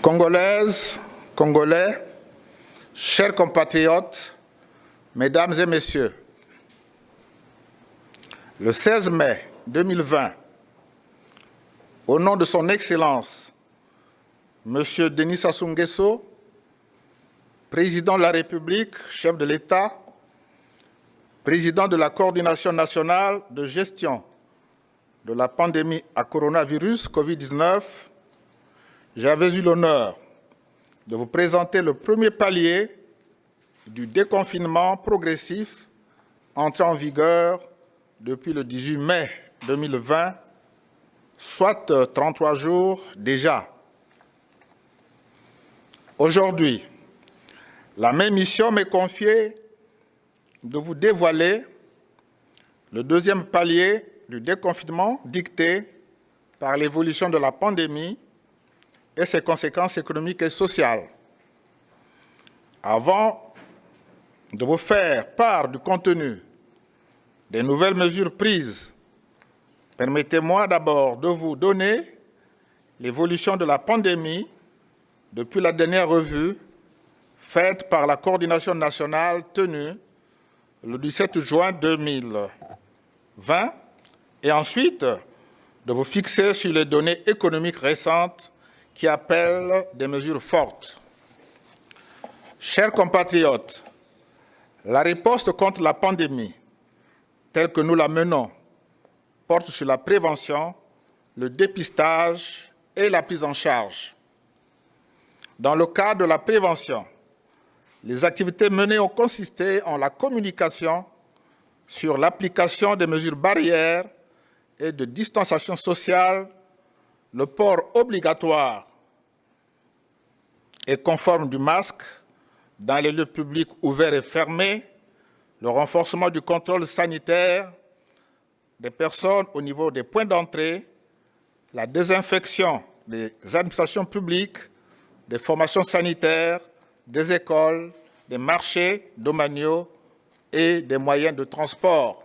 Congolaises, Congolais, chers compatriotes, Mesdames et Messieurs, le 16 mai 2020, au nom de son Excellence, Monsieur Denis Sassou Nguesso, Président de la République, chef de l'État, Président de la Coordination nationale de gestion de la pandémie à coronavirus Covid-19, j'avais eu l'honneur de vous présenter le premier palier du déconfinement progressif entré en vigueur depuis le 18 mai 2020, soit 33 jours déjà. Aujourd'hui, la même mission m'est confiée de vous dévoiler le deuxième palier du déconfinement dicté par l'évolution de la pandémie et ses conséquences économiques et sociales. Avant de vous faire part du contenu des nouvelles mesures prises, permettez-moi d'abord de vous donner l'évolution de la pandémie depuis la dernière revue faite par la Coordination nationale tenue le 17 juin 2020 et ensuite de vous fixer sur les données économiques récentes qui appellent des mesures fortes. Chers compatriotes, la riposte contre la pandémie, telle que nous la menons, porte sur la prévention, le dépistage et la prise en charge. Dans le cadre de la prévention, les activités menées ont consisté en la communication sur l'application des mesures barrières et de distanciation sociale, le port obligatoire et conforme du masque dans les lieux publics ouverts et fermés, le renforcement du contrôle sanitaire des personnes au niveau des points d'entrée, la désinfection des administrations publiques, des formations sanitaires, des écoles, des marchés domaniaux et des moyens de transport.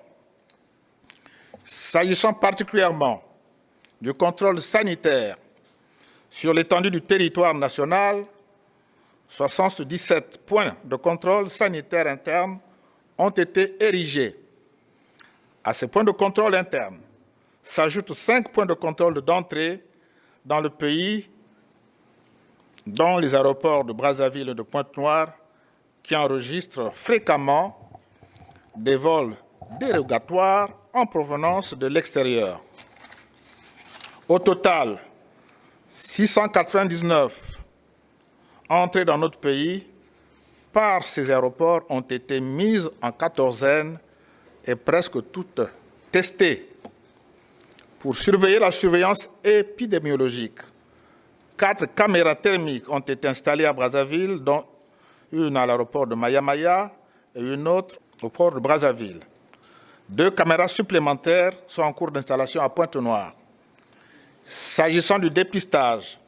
S'agissant particulièrement du contrôle sanitaire sur l'étendue du territoire national, 77 points de contrôle sanitaire interne ont été érigés. À ces points de contrôle interne s'ajoutent 5 points de contrôle d'entrée dans le pays, dont les aéroports de Brazzaville et de Pointe-Noire, qui enregistrent fréquemment des vols dérogatoires en provenance de l'extérieur. Au total, 699 entrées dans notre pays par ces aéroports ont été mises en quatorzaine et presque toutes testées. Pour surveiller la surveillance épidémiologique, 4 caméras thermiques ont été installées à Brazzaville, dont une à l'aéroport de Maya-Maya et une autre au port de Brazzaville. 2 caméras supplémentaires sont en cours d'installation à Pointe-Noire. S'agissant du dépistage,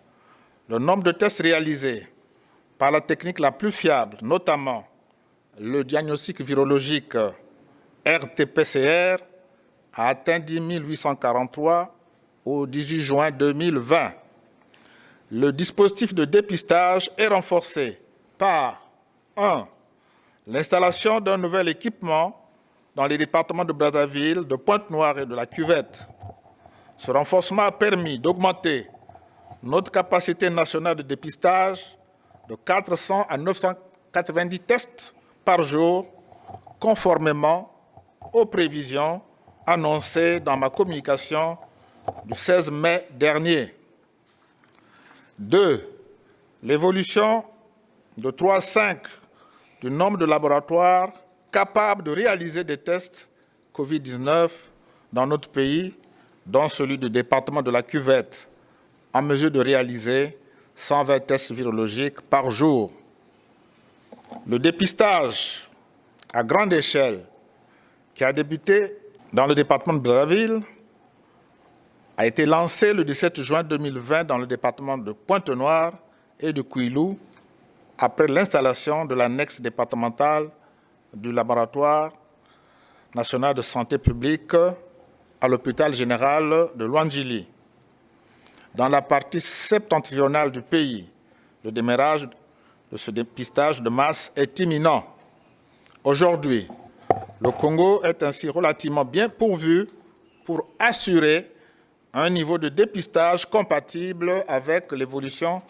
le nombre de tests réalisés par la technique la plus fiable, notamment le diagnostic virologique RT-PCR, a atteint 10 843 au 18 juin 2020. Le dispositif de dépistage est renforcé par 1. L'installation d'un nouvel équipement dans les départements de Brazzaville, de Pointe-Noire et de la Cuvette. Ce renforcement a permis d'augmenter notre capacité nationale de dépistage de 400 à 990 tests par jour, conformément aux prévisions annoncées dans ma communication du 16 mai dernier. 2. L'évolution de 3 à 5 du nombre de laboratoires capables de réaliser des tests Covid-19 dans notre pays, dont celui du département de la Cuvette, en mesure de réaliser 120 tests virologiques par jour. Le dépistage à grande échelle, qui a débuté dans le département de Brazzaville, a été lancé le 17 juin 2020 dans le département de Pointe-Noire et de Kouilou, après l'installation de l'annexe départementale du laboratoire national de santé publique à l'hôpital général de Luandjili. Dans la partie septentrionale du pays, le démarrage de ce dépistage de masse est imminent. Aujourd'hui, le Congo est ainsi relativement bien pourvu pour assurer un niveau de dépistage compatible avec l'évolution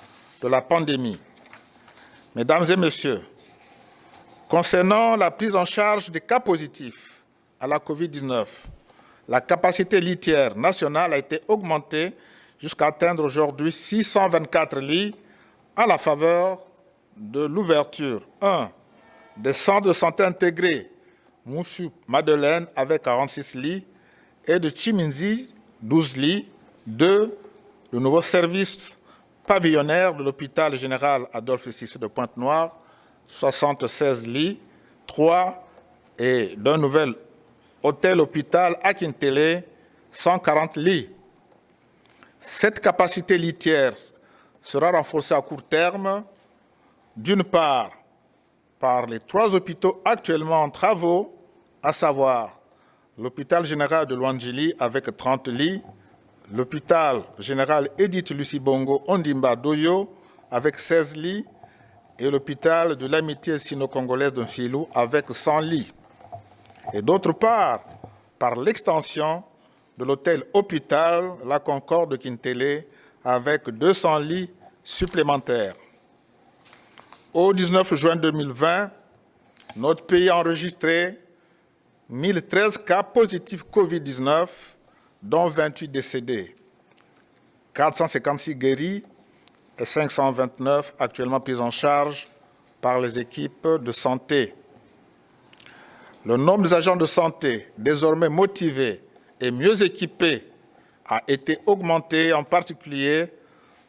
de la pandémie. Mesdames et messieurs, concernant la prise en charge des cas positifs à la COVID-19, la capacité litière nationale a été augmentée jusqu'à atteindre aujourd'hui 624 lits à la faveur de l'ouverture 1. des centres de santé intégrés Moussou-Madeleine avec 46 lits et de Chiminzi, 12 lits. 2. Le nouveau service pavillonnaire de l'hôpital général Adolphe Cissé de Pointe-Noire, 76 lits. 3. Et d'un nouvel hôtel-hôpital à Kintélé, 140 lits. Cette capacité litière sera renforcée à court terme, d'une part, par les 3 hôpitaux actuellement en travaux, à savoir l'hôpital général de Luandjili avec 30 lits, l'hôpital général Edith Lucibongo Ondimba Doyo avec 16 lits et l'hôpital de l'amitié sino-congolaise de Mfilou avec 100 lits. Et d'autre part, par l'extension de l'hôtel-hôpital La Concorde de Kintélé avec 200 lits supplémentaires. Au 19 juin 2020, notre pays a enregistré 1013 cas positifs Covid-19, dont 28 décédés, 456 guéris et 529 actuellement pris en charge par les équipes de santé. Le nombre des agents de santé, désormais motivés et mieux équipés, a été augmenté, en particulier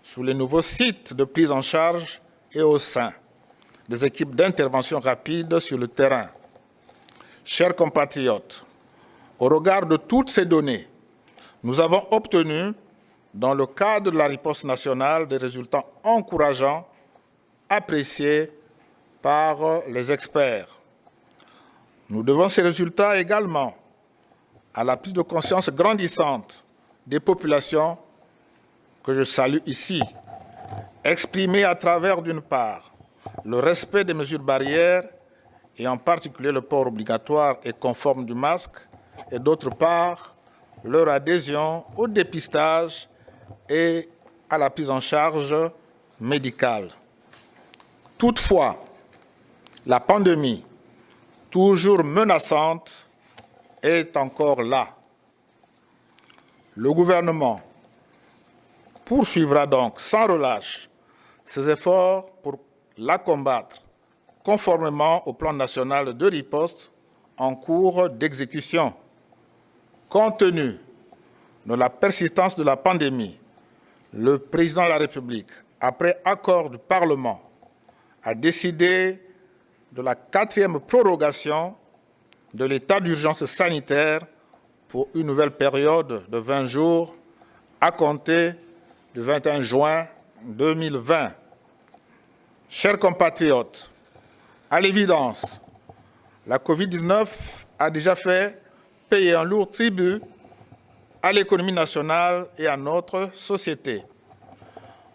sur les nouveaux sites de prise en charge et au sein des équipes d'intervention rapide sur le terrain. Chers compatriotes, au regard de toutes ces données, nous avons obtenu, dans le cadre de la riposte nationale, des résultats encourageants, appréciés par les experts. Nous devons ces résultats également à la prise de conscience grandissante des populations que je salue ici, exprimée à travers, d'une part, le respect des mesures barrières, et en particulier le port obligatoire et conforme du masque, et d'autre part, leur adhésion au dépistage et à la prise en charge médicale. Toutefois, la pandémie, toujours menaçante, est encore là. Le gouvernement poursuivra donc sans relâche ses efforts pour la combattre, conformément au plan national de riposte en cours d'exécution. Compte tenu de la persistance de la pandémie, le président de la République, après accord du Parlement, a décidé de la 4e prorogation de l'état d'urgence sanitaire pour une nouvelle période de 20 jours à compter du 21 juin 2020. Chers compatriotes, à l'évidence, la Covid-19 a déjà fait payer un lourd tribut à l'économie nationale et à notre société.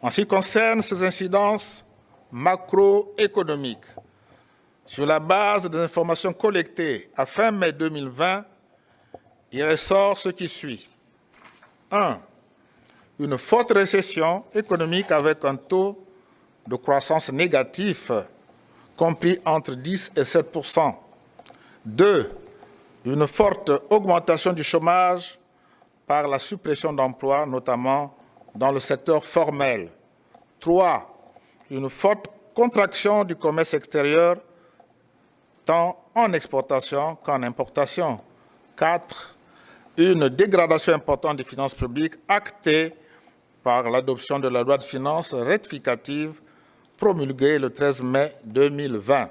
En ce qui concerne ces incidences macroéconomiques, sur la base des informations collectées à fin mai 2020, il ressort ce qui suit. 1. Une forte récession économique avec un taux de croissance négatif compris entre 10 et 7%. 2. Une forte augmentation du chômage par la suppression d'emplois, notamment dans le secteur formel. 3. Une forte contraction du commerce extérieur, tant en exportation qu'en importation. 4. Une dégradation importante des finances publiques actée par l'adoption de la loi de finances rectificative promulguée le 13 mai 2020.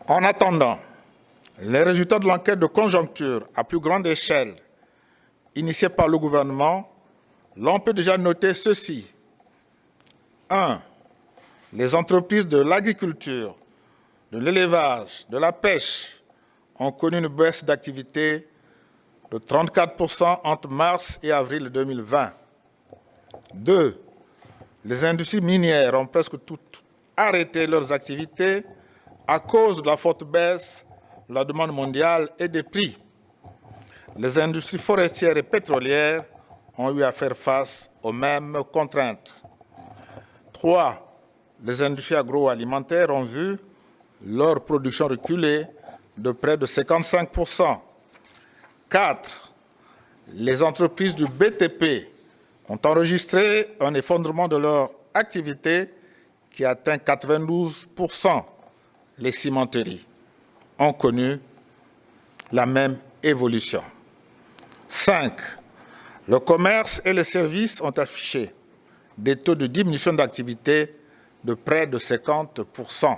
En attendant, les résultats de l'enquête de conjoncture à plus grande échelle initiée par le gouvernement, l'on peut déjà noter ceci. 1. Les entreprises de l'agriculture, de l'élevage, de la pêche ont connu une baisse d'activité de 34% entre mars et avril 2020. 2. Les industries minières ont presque toutes arrêté leurs activités à cause de la forte baisse de la demande mondiale et des prix. Les industries forestières et pétrolières ont eu à faire face aux mêmes contraintes. 3. Les industries agroalimentaires ont vu leur production reculer de près de 55%. 4. Les entreprises du BTP ont enregistré un effondrement de leur activité qui atteint 92%. Les cimenteries ont connu la même évolution. 5. Le commerce et les services ont affiché des taux de diminution d'activité de près de 50%.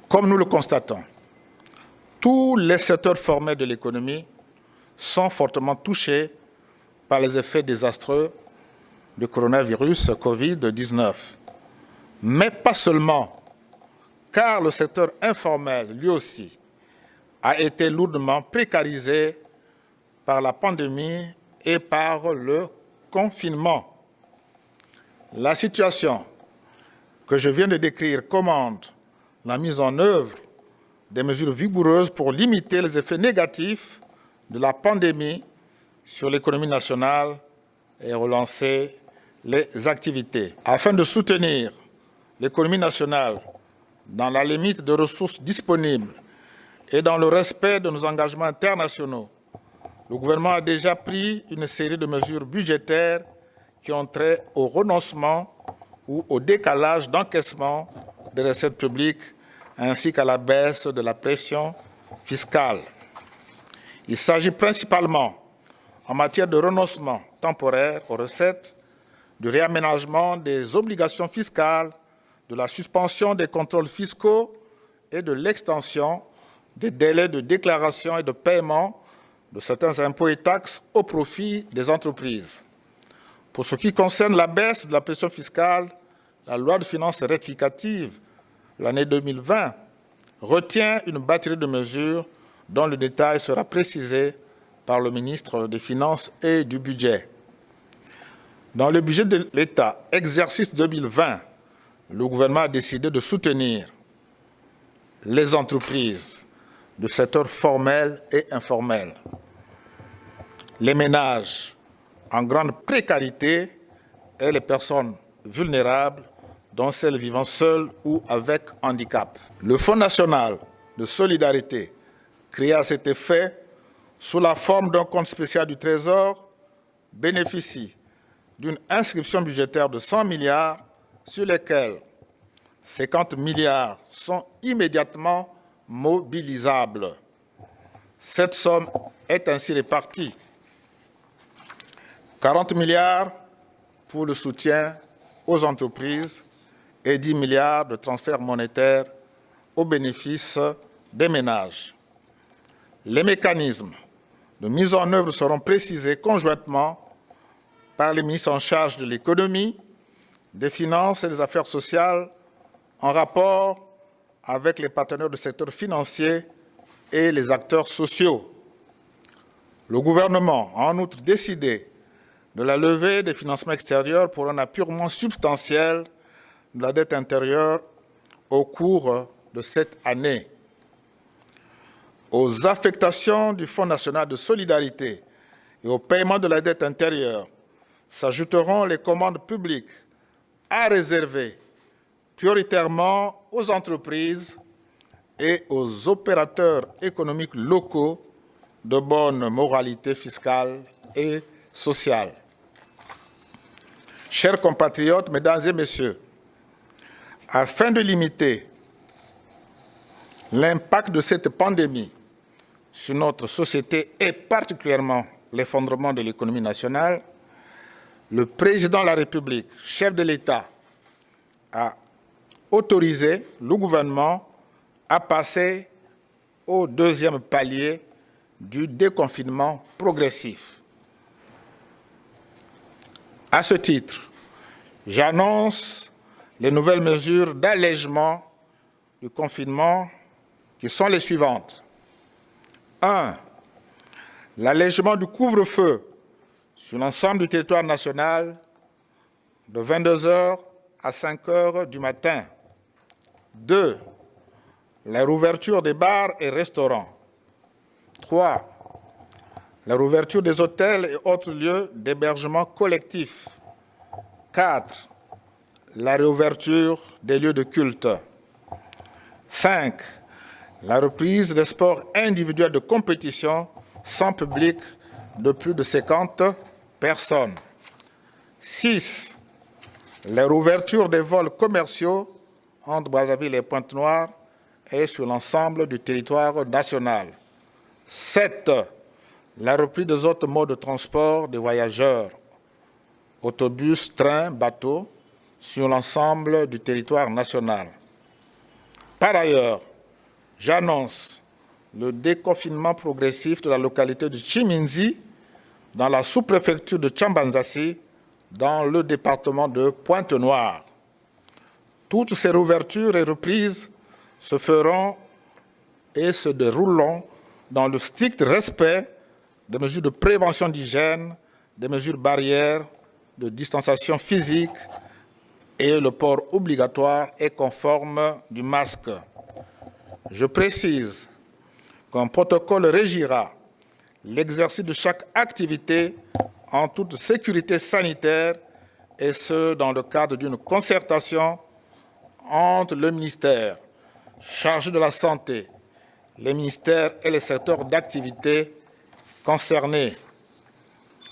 Comme nous le constatons, tous les secteurs formels de l'économie sont fortement touchés par les effets désastreux du coronavirus Covid-19. Mais pas seulement, car le secteur informel, lui aussi, a été lourdement précarisé par la pandémie et par le confinement. La situation que je viens de décrire commande la mise en œuvre des mesures vigoureuses pour limiter les effets négatifs de la pandémie sur l'économie nationale et relancer les activités. Afin de soutenir l'économie nationale dans la limite de ressources disponibles et dans le respect de nos engagements internationaux, le gouvernement a déjà pris une série de mesures budgétaires qui ont trait au renoncement ou au décalage d'encaissement des recettes publiques ainsi qu'à la baisse de la pression fiscale. Il s'agit principalement, en matière de renoncement temporaire aux recettes, du réaménagement des obligations fiscales, de la suspension des contrôles fiscaux et de l'extension des délais de déclaration et de paiement de certains impôts et taxes au profit des entreprises. Pour ce qui concerne la baisse de la pression fiscale, la loi de finances rectificative l'année 2020 retient une batterie de mesures dont le détail sera précisé par le ministre des Finances et du Budget. Dans le budget de l'État, exercice 2020, le gouvernement a décidé de soutenir les entreprises du secteur formel et informel, les ménages en grande précarité et les personnes vulnérables, dont celles vivant seules ou avec handicap. Le Fonds national de solidarité, créé à cet effet sous la forme d'un compte spécial du Trésor, bénéficie d'une inscription budgétaire de 100 milliards sur lesquels 50 milliards sont immédiatement mobilisables. Cette somme est ainsi répartie. 40 milliards pour le soutien aux entreprises et 10 milliards de transferts monétaires au bénéfice des ménages. Les mécanismes de mise en œuvre seront précisés conjointement par les ministres en charge de l'économie, des finances et des affaires sociales en rapport avec les partenaires du secteur financier et les acteurs sociaux. Le gouvernement a en outre décidé de la levée des financements extérieurs pour un apurement substantiel de la dette intérieure au cours de cette année. Aux affectations du Fonds national de solidarité et au paiement de la dette intérieure s'ajouteront les commandes publiques à réserver prioritairement aux entreprises et aux opérateurs économiques locaux de bonne moralité fiscale et sociale. Chers compatriotes, mesdames et messieurs, afin de limiter l'impact de cette pandémie sur notre société et particulièrement l'effondrement de l'économie nationale, le président de la République, chef de l'État, a autorisé le gouvernement à passer au deuxième palier du déconfinement progressif. À ce titre, j'annonce les nouvelles mesures d'allègement du confinement qui sont les suivantes. 1. L'allègement du couvre-feu sur l'ensemble du territoire national de 22 heures à 5 heures du matin. 2. La réouverture des bars et restaurants. 3. La réouverture des hôtels et autres lieux d'hébergement collectif. 4. La réouverture des lieux de culte. 5. La reprise des sports individuels de compétition sans public de plus de 50 personnes. 6. La réouverture des vols commerciaux entre Brazzaville et Pointe-Noire et sur l'ensemble du territoire national. 7. La reprise des autres modes de transport des voyageurs, autobus, trains, bateaux, sur l'ensemble du territoire national. Par ailleurs, j'annonce le déconfinement progressif de la localité de Chiminzi dans la sous-préfecture de Tchambanzassi dans le département de Pointe-Noire. Toutes ces réouvertures et reprises se feront et se dérouleront dans le strict respect des mesures de prévention d'hygiène, des mesures barrières, de distanciation physique et le port obligatoire et conforme du masque. Je précise qu'un protocole régira l'exercice de chaque activité en toute sécurité sanitaire et ce, dans le cadre d'une concertation entre le ministère chargé de la santé, les ministères et les secteurs d'activité concernés.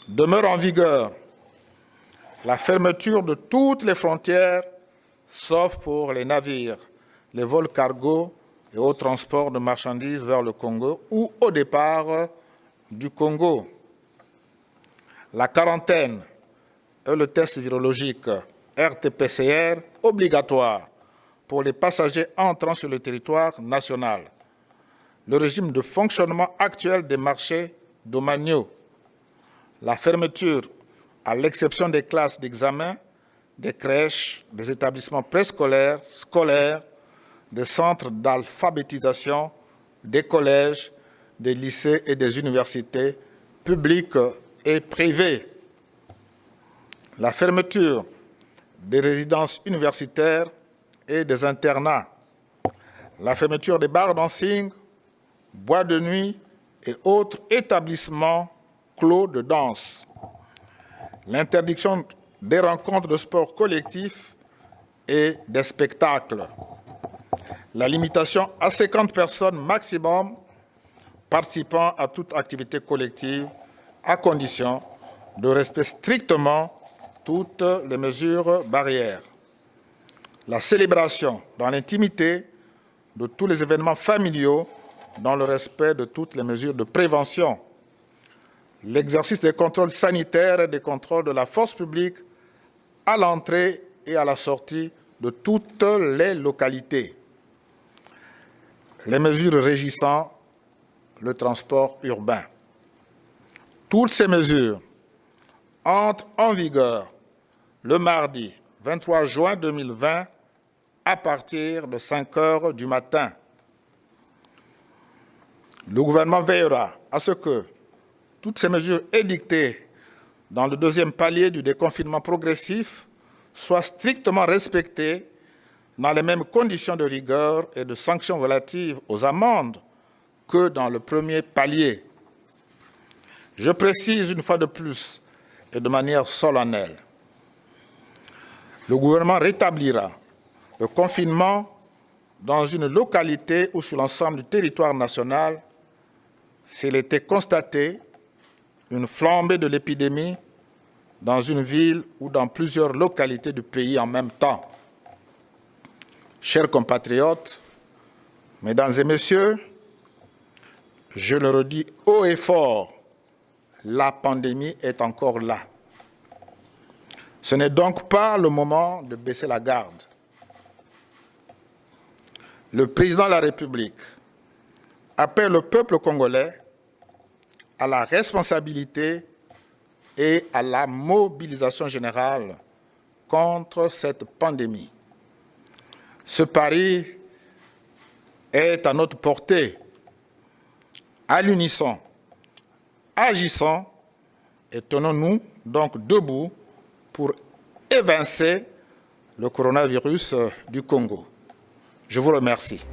Demeure en vigueur la fermeture de toutes les frontières, sauf pour les navires, les vols cargo et au transport de marchandises vers le Congo ou au départ du Congo. La quarantaine et le test virologique RT-PCR obligatoire pour les passagers entrant sur le territoire national. Le régime de fonctionnement actuel des marchés domaniaux. La fermeture, à l'exception des classes d'examen, des crèches, des établissements préscolaires, scolaires, des centres d'alphabétisation, des collèges, des lycées et des universités publiques et privées. La fermeture des résidences universitaires et des internats. La fermeture des bars dancing, boîtes de nuit et autres établissements clos de danse. L'interdiction des rencontres de sport collectifs et des spectacles. La limitation à 50 personnes maximum participant à toute activité collective à condition de respecter strictement toutes les mesures barrières. La célébration dans l'intimité de tous les événements familiaux dans le respect de toutes les mesures de prévention. L'exercice des contrôles sanitaires et des contrôles de la force publique à l'entrée et à la sortie de toutes les localités. Les mesures régissant le transport urbain. Toutes ces mesures entrent en vigueur le mardi 23 juin 2020 à partir de 5 heures du matin. Le gouvernement veillera à ce que toutes ces mesures édictées dans le deuxième palier du déconfinement progressif soient strictement respectées dans les mêmes conditions de rigueur et de sanctions relatives aux amendes que dans le premier palier. Je précise une fois de plus et de manière solennelle, le gouvernement rétablira le confinement dans une localité ou sur l'ensemble du territoire national s'il était constaté une flambée de l'épidémie dans une ville ou dans plusieurs localités du pays en même temps. Chers compatriotes, mesdames et messieurs, je le redis haut et fort, la pandémie est encore là. Ce n'est donc pas le moment de baisser la garde. Le président de la République appelle le peuple congolais à la responsabilité et à la mobilisation générale contre cette pandémie. Ce pari est à notre portée. À l'unisson, agissons et tenons-nous donc debout pour évincer le coronavirus du Congo. Je vous remercie.